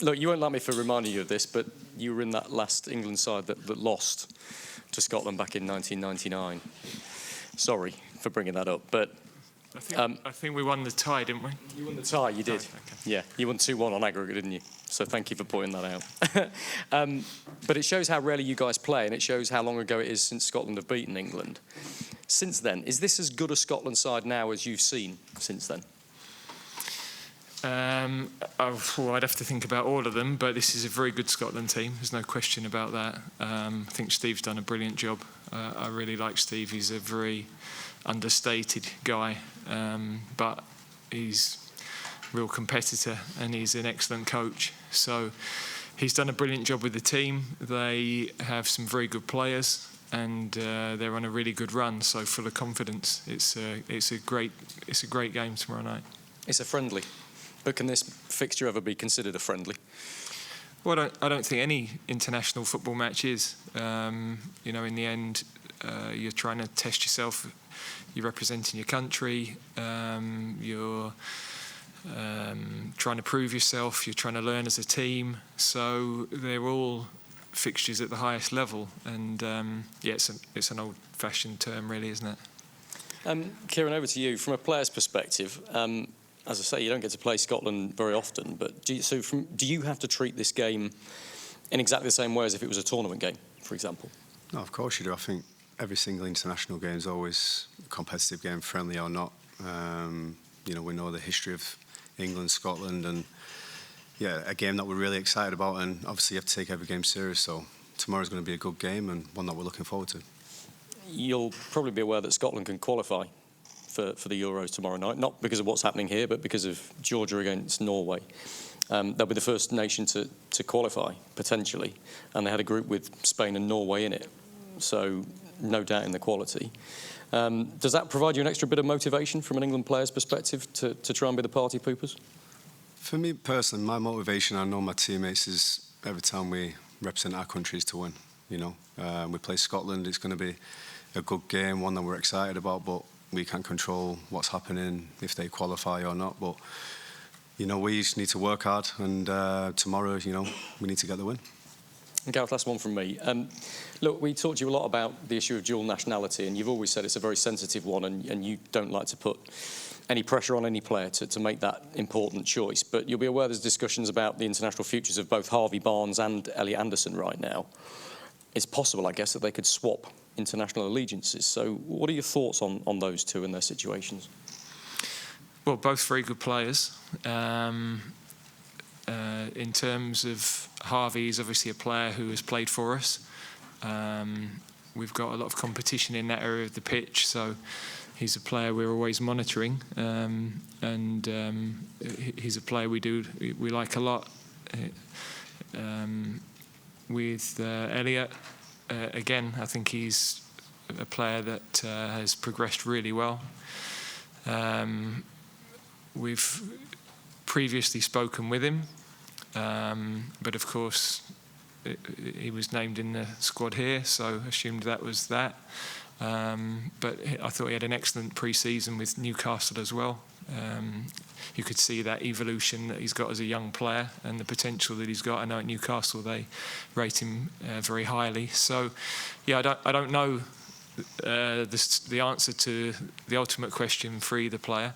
Look, you won't like me for reminding you of this, but you were in that last England side that lost to Scotland back in 1999. Sorry for bringing that up, but I think we won the tie, didn't we? You won the tie, you did. Okay. Yeah, you won 2-1 on aggregate, didn't you? So thank you for pointing that out. But it shows how rarely you guys play, and it shows how long ago it is since Scotland have beaten England. Since then, is this as good a Scotland side now as you've seen since then? I'd have to think about all of them, but this is a very good Scotland team. There's no question about that. I think Steve's done a brilliant job. I really like Steve. He's a very understated guy, but he's a real competitor and he's an excellent coach. So he's done a brilliant job with the team. They have some very good players and they're on a really good run. So full of confidence. It's a great game tomorrow night. It's a friendly. But can this fixture ever be considered a friendly? Well, I don't think any international football match is. In the end, you're trying to test yourself. You're representing your country. You're trying to prove yourself. You're trying to learn as a team. So they're all fixtures at the highest level. And it's an old-fashioned term, really, isn't it? Kieran, over to you. From a player's perspective, as I say, you don't get to play Scotland very often, but do you have to treat this game in exactly the same way as if it was a tournament game, for example? No, of course you do. I think every single international game is always a competitive game, friendly or not. We know the history of England, Scotland, and a game that we're really excited about, and obviously you have to take every game serious, so tomorrow's going to be a good game and one that we're looking forward to. You'll probably be aware that Scotland can qualify for the Euros tomorrow night, not because of what's happening here, but because of Georgia against Norway. They'll be the first nation to qualify, potentially, and they had a group with Spain and Norway in it, so no doubt in the quality. Does that provide you an extra bit of motivation from an England player's perspective to try and be the party poopers? For me personally, my motivation, I know my teammates, is every time we represent our country is to win. We play Scotland, it's going to be a good game, one that we're excited about, but we can't control what's happening if they qualify or not. But we just need to work hard, and tomorrow, we need to get the win. And Gareth, last one from me. Look, we talked to you a lot about the issue of dual nationality, and you've always said it's a very sensitive one, and you don't like to put any pressure on any player to make that important choice. But you'll be aware there's discussions about the international futures of both Harvey Barnes and Eliot Anderson right now. It's possible, I guess, that they could swap international allegiances. So what are your thoughts on those two and their situations? Well, both very good players. In terms of Harvey, he's obviously a player who has played for us. We've got a lot of competition in that area of the pitch, so he's a player we're always monitoring, and he's a player we like a lot. With Eliot, again, I think he's a player that has progressed really well. We've previously spoken with him, but of course he was named in the squad here, so assumed that was that. But I thought he had an excellent pre-season with Newcastle as well. You could see that evolution that he's got as a young player and the potential that he's got. I know at Newcastle they rate him very highly. So, I don't know the answer to the ultimate question for either player,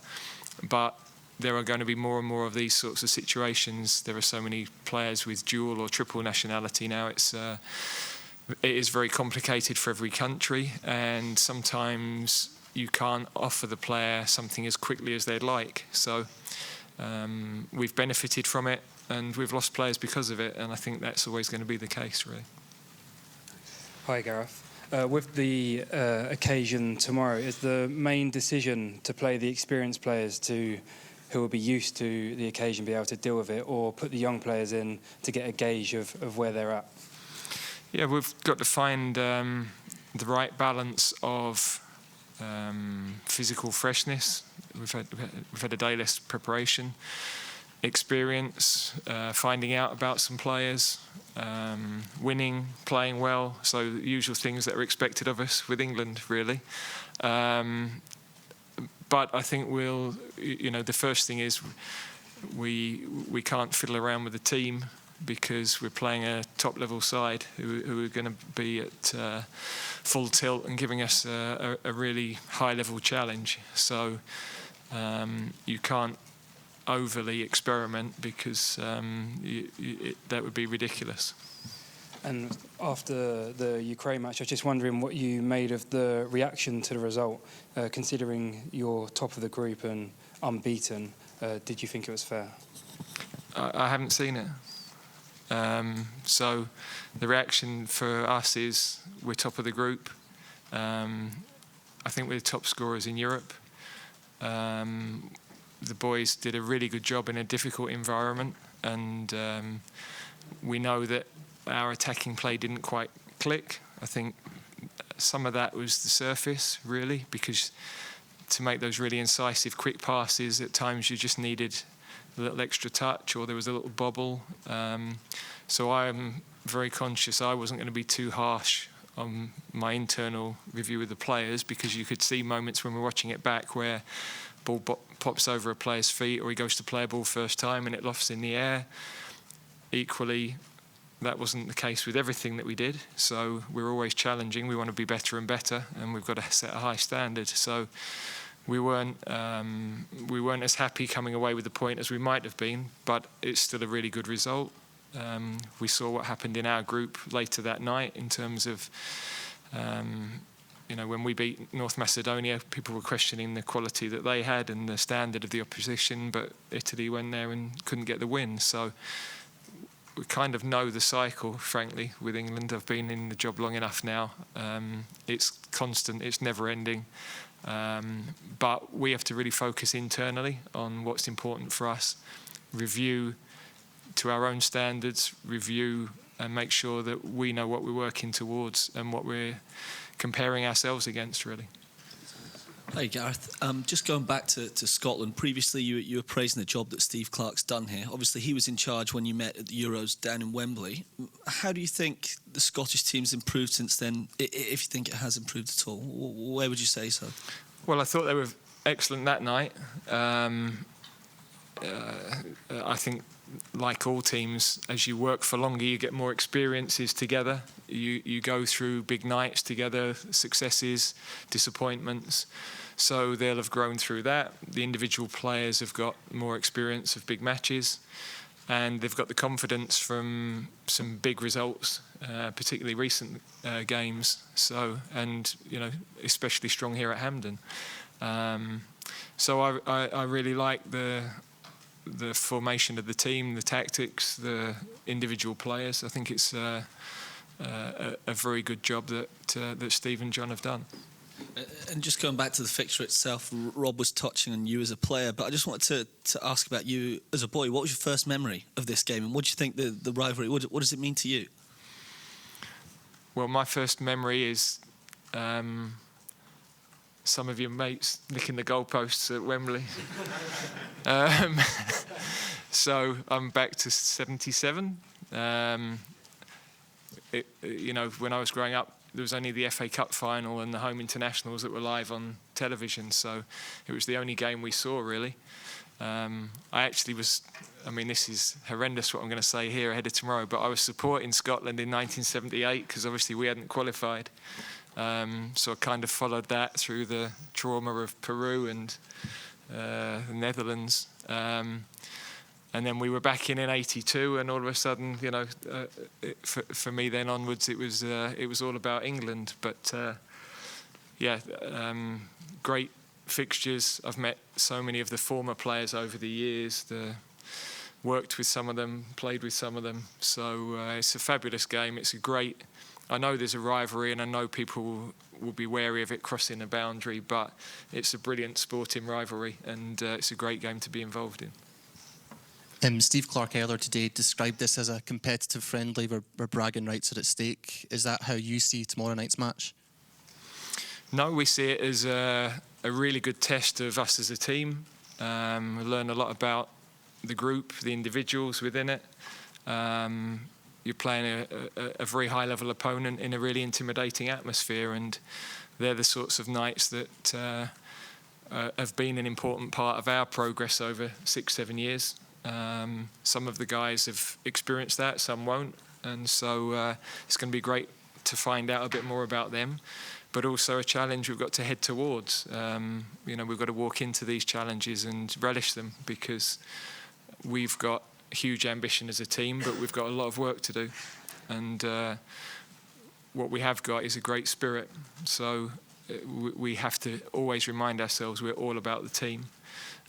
but there are going to be more and more of these sorts of situations. There are so many players with dual or triple nationality now. It is very complicated for every country, and sometimes you can't offer the player something as quickly as they'd like. So we've benefited from it, and we've lost players because of it, and I think that's always going to be the case, really. Hi, Gareth. With the occasion tomorrow, is the main decision to play the experienced players who will be used to the occasion, be able to deal with it, or put the young players in to get a gauge of where they're at? Yeah, we've got to find the right balance of physical freshness. We've had a day less preparation, experience, finding out about some players, winning, playing well. So the usual things that are expected of us with England, really. But I think the first thing is we can't fiddle around with the team because we're playing a top-level side who are going to be at full tilt and giving us a really high-level challenge. So you can't overly experiment because that would be ridiculous. And after the Ukraine match, I was just wondering what you made of the reaction to the result, considering you're top of the group and unbeaten. Did you think it was fair? I haven't seen it. So the reaction for us is we're top of the group. I think we're the top scorers in Europe. The boys did a really good job in a difficult environment, and we know that our attacking play didn't quite click. I think some of that was the surface, really, because to make those really incisive, quick passes, at times you just needed a little extra touch, or there was a little bobble. So I'm very conscious I wasn't going to be too harsh on my internal review of the players, because you could see moments when we're watching it back where ball pops over a player's feet, or he goes to play a ball first time and it lofts in the air. Equally, that wasn't the case with everything that we did. So we're always challenging. We want to be better and better, and we've got to set a high standard. So we weren't as happy coming away with the point as we might have been, but it's still a really good result. We saw what happened in our group later that night in terms of, when we beat North Macedonia, people were questioning the quality that they had and the standard of the opposition, but Italy went there and couldn't get the win. So we kind of know the cycle, frankly, with England. I've been in the job long enough now. It's constant, it's never ending. But we have to really focus internally on what's important for us, review to our own standards, review and make sure that we know what we're working towards and what we're comparing ourselves against, really. Hey Gareth, just going back to Scotland, previously you were praising the job that Steve Clarke's done here. Obviously he was in charge when you met at the Euros down in Wembley. How do you think the Scottish team's improved since then, if you think it has improved at all? Where would you say so? Well, I thought they were excellent that night. I think, like all teams, as you work for longer, you get more experiences together. You go through big nights together, successes, disappointments. So they'll have grown through that. The individual players have got more experience of big matches, and they've got the confidence from some big results, particularly recent games. So, and especially strong here at Hampden. So I really like the formation of the team, the tactics, the individual players. I think it's a very good job that Steve and John have done. And just going back to the fixture itself, Rob was touching on you as a player, but I just wanted to ask about you as a boy. What was your first memory of this game, and what do you think the rivalry, what does it mean to you? Well, my first memory is some of your mates nicking the goalposts at Wembley. So I'm back to 77. When I was growing up, there was only the FA Cup final and the home internationals that were live on television, so it was the only game we saw, really. I actually was, this is horrendous what I'm going to say here ahead of tomorrow, but I was supporting Scotland in 1978 because obviously we hadn't qualified. So I kind of followed that through the trauma of Peru and the Netherlands. And then we were back in 82, and all of a sudden, for me then onwards, it was all about England. But great fixtures. I've met so many of the former players over the years. Worked with some of them, played with some of them. So it's a fabulous game. It's a great. I know there's a rivalry, and I know people will be wary of it crossing a boundary, but it's a brilliant sporting rivalry, and it's a great game to be involved in. Steve Clarke earlier today described this as a competitive friendly where bragging rights are at stake. Is that how you see tomorrow night's match? No, we see it as a really good test of us as a team. We learn a lot about the group, the individuals within it. You're playing a very high-level opponent in a really intimidating atmosphere, and they're the sorts of nights that have been an important part of our progress over 6-7 years. Some of the guys have experienced that, some won't, and so it's going to be great to find out a bit more about them, but also a challenge we've got to head towards. We've got to walk into these challenges and relish them, because we've got huge ambition as a team, but we've got a lot of work to do. And what we have got is a great spirit. So we have to always remind ourselves we're all about the team,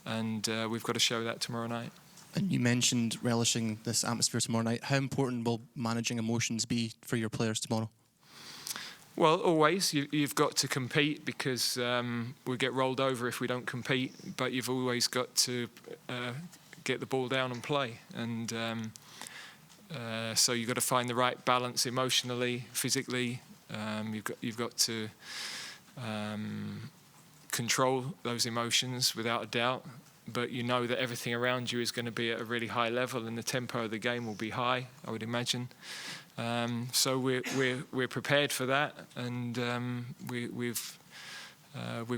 and we've got to show that tomorrow night. And you mentioned relishing this atmosphere tomorrow night. How important will managing emotions be for your players tomorrow? Well, always. You've got to compete, because we get rolled over if we don't compete, but you've always got to get the ball down and play. And so you've got to find the right balance emotionally, physically. You've got to control those emotions without a doubt, but you know that everything around you is going to be at a really high level, and the tempo of the game will be high, I would imagine. So we're prepared for that, and we've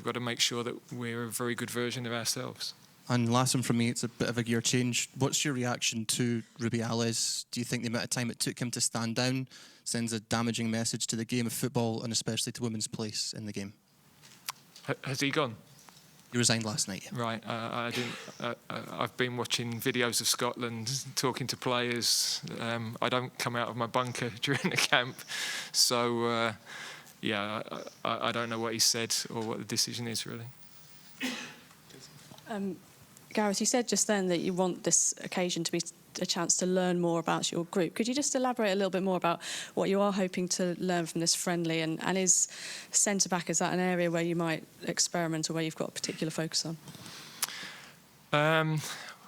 got to make sure that we're a very good version of ourselves. And last one from me, it's a bit of a gear change. What's your reaction to Rubiales? Do you think the amount of time it took him to stand down sends a damaging message to the game of football, and especially to women's place in the game? Has he gone? He resigned last night. Yeah. Right. I didn't. I've been watching videos of Scotland, talking to players. I don't come out of my bunker during the camp, so I don't know what he said or what the decision is really. Gareth, you said just then that you want this occasion to be a chance to learn more about your group. Could you just elaborate a little bit more about what you are hoping to learn from this friendly? And is centre-back, is that an area where you might experiment, or where you've got a particular focus on?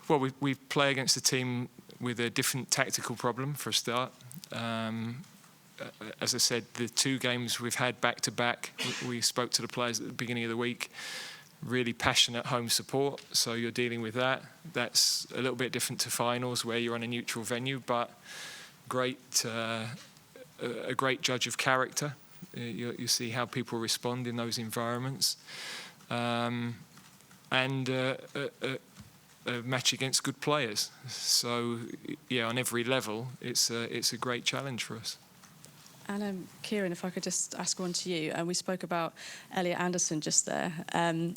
Well, we play against a team with a different tactical problem for a start. As I said, the two games we've had back-to-back, we spoke to the players at the beginning of the week. Really passionate home support, so you're dealing with that. That's a little bit different to finals, where you're on a neutral venue, but a great judge of character. You see how people respond in those environments, and a match against good players. So on every level, it's a great challenge for us. And Kieran, if I could just ask one to you. We spoke about Eliot Anderson just there.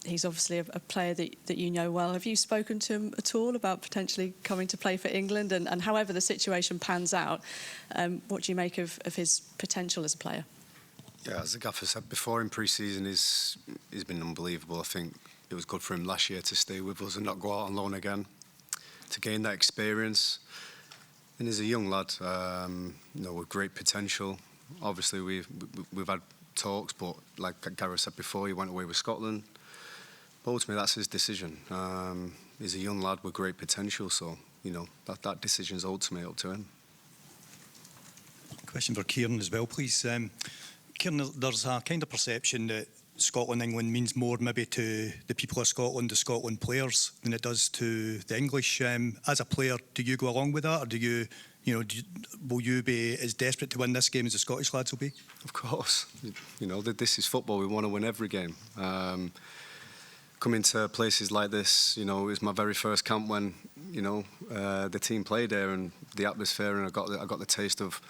He's obviously a player that you know well. Have you spoken to him at all about potentially coming to play for England? And however the situation pans out, what do you make of his potential as a player? Yeah, as the gaffer said before, in pre-season he's been unbelievable. I think it was good for him last year to stay with us and not go out on loan again, to gain that experience. And he's a young lad, with great potential. Obviously, we've had talks, but like Gareth said before, he went away with Scotland. But ultimately, that's his decision. He's a young lad with great potential, so that decision's ultimately up to him. Question for Kieran as well, please. Kieran, there's a kind of perception that Scotland-England means more maybe to the people of Scotland, the Scotland players, than it does to the English. As a player, do you go along with that, or will you be as desperate to win this game as the Scottish lads will be? Of course. This is football. We want to win every game. Coming to places like this, it was my very first camp when, the team played there, and the atmosphere, and I got the taste of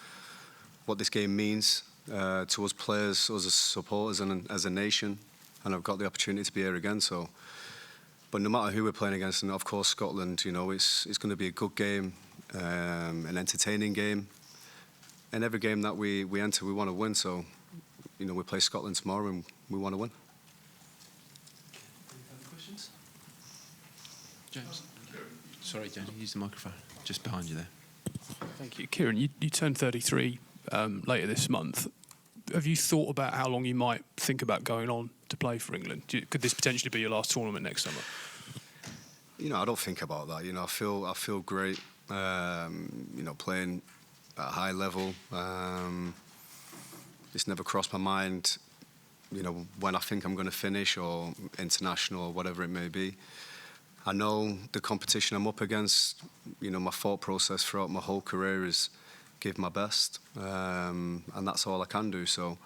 what this game means to us players, us as supporters, and as a nation. And I've got the opportunity to be here again. So, but no matter who we're playing against, and of course Scotland, it's going to be a good game. An entertaining game, and every game that we enter, we want to win. So, we play Scotland tomorrow, and we want to win. Any further questions? James. Sorry, James, use the microphone just behind you there. Thank you, Kieran. You turned 33 later this month. Have you thought about how long you might think about going on to play for England? Could this potentially be your last tournament next summer? I don't think about that. I feel great. Playing at a high level. It's never crossed my mind, when I think I'm going to finish, or international, or whatever it may be. I know the competition I'm up against. My thought process throughout my whole career is give my best, and that's all I can do. So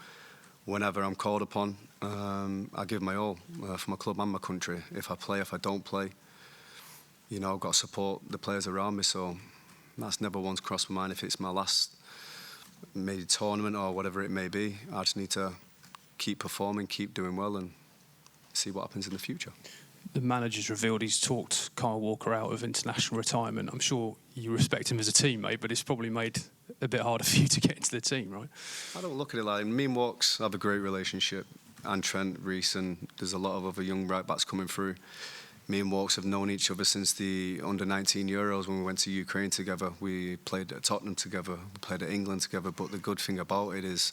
whenever I'm called upon, I give my all for my club and my country. If I play, if I don't play, you know, I've got to support the players around me, so that's never once crossed my mind if it's my last maybe tournament or whatever it may be. I just need to keep performing, keep doing well, and see what happens in the future. The manager's revealed he's talked Kyle Walker out of international retirement. I'm sure you respect him as a teammate, but it's probably made a bit harder for you to get into the team, right? I don't look at it like me and Walks have a great relationship, and Trent, Reece, and there's a lot of other young right backs coming through. Me and Walks have known each other since the under-19 Euros when we went to Ukraine together. We played at Tottenham together, we played at England together. But the good thing about it is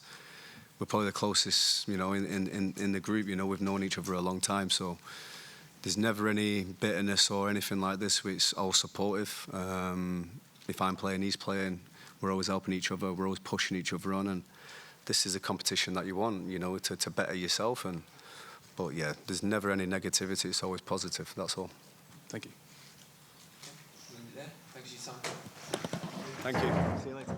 we're probably the closest, you know, in the group. You know, we've known each other a long time, so there's never any bitterness or anything like this. It's all supportive. If I'm playing, he's playing. We're always helping each other. We're always pushing each other on, and this is a competition that you want, you know, to better yourself. But yeah, there's never any negativity. It's always positive. That's all. Thank you. Thank you. See you later.